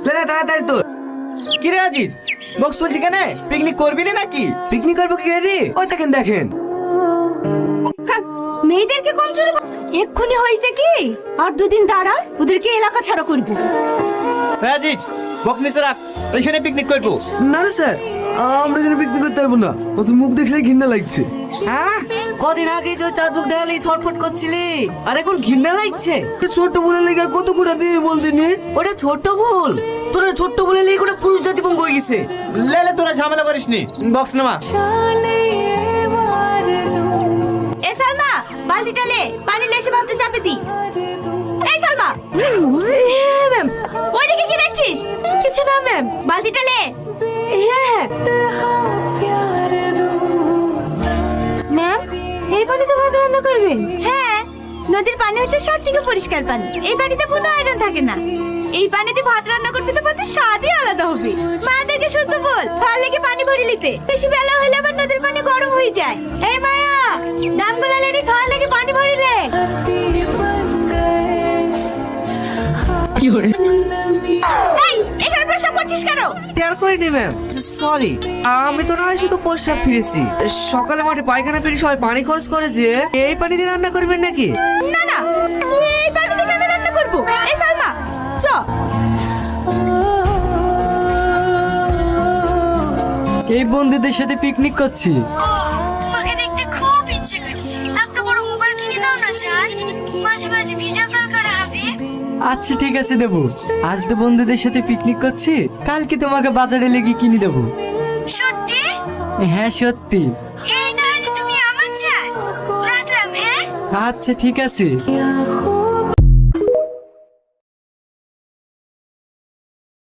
তাড়াতাড়ি তো। কি রে আজিজ, বক্স তুলছি কেন? পিকনিক করবি না নাকি? পিকনিক করবো কি রে? ওই দেখেন দেখেন। মেয়েদেরকে কম চলে এক্ষুনি হয়েছে কি? আর দুদিন দাঁড়া, ওদেরকে এলাকা ছাড়া করবো। আজিজ, বক্স নিচে রাখ, এখানে পিকনিক করবো। না রে স্যার, আমরা এখানে পিকনিক করতে পারবো না। ওদের মুখ দেখলে ঘৃণা লাগছে। হ্যাঁ, কদিন আগে যে চাঁদ মুখ দেখালেই ছটফট করছিলি, আর এখন ঘৃণা লাগছে। ছোট বলে লেগে আর কত করে দিয়ে বলতে নি? ওটা ছোট্ট ভুল, তোরা ছোট্ট বলে লেগে ওটা পুরুষ জাতি ভঙ্গ হয়ে গেছে। লেলে তোরা ঝামেলা করিস নি, বক্স নামা। এ সালমা, বালতিটা লে, পানি লে এসে ভাতটা চাপে দি। এই সালমা। ম্যাম, ওইদিকে কি দেখছিস? কিছু না ম্যাম, বালতিটা লে। হ্যাঁ। ম্যাম, এই পানিতে ভাত রান্না করবেন? হ্যাঁ, নদীর পানি হচ্ছে সব থেকে পরিষ্কার পানি। এই পানিতে কোনো আয়রন থাকে না। এই পানিতে ভাত রান্না করবে তো ভাতের স্বাদই আলাদা হবে। মাদেরকে শুদ্ধ বল, ভাল লেগে পানি ভরে নিতে। বেশি বেলা হলে আবার নদীর পানি গরম হয়ে যায়। এই মায়া, দামগুলা লেডি খাওয়া লেগে পানি ভরিলে। এই, এখানে প্রসাব করছিস কেন? টের করিনি ম্যাম, সরি। আমি তো না শুধু প্রস্রাব ফিরেছি। সকালে মাঠে পায়খানা ফিরে সবাই পানি খরচ করে যে এই পানি দিয়ে রান্না করবেন নাকি? না না, এই পানিতে কেন রান্না করবো? এই সালমা, চ। এই বন্ধুদের সাথে পিকনিক করছি। তোমাকে দেখতে খুব ইচ্ছে করছে। একটা বড় মোবাইল কিনে দাও না জান, মাঝে মাঝে ভিডিও কল করা হবে। আচ্ছা ঠিক আছে দেবো। আজ তো বন্ধুদের সাথে পিকনিক করছি, কালকে তোমাকে বাজারে লেগে কিনে দেবো। সত্যি? হ্যাঁ সত্যি। এই না হলে তুমি আমার জান। রাখলাম, হ্যাঁ? আচ্ছা ঠিক আছে।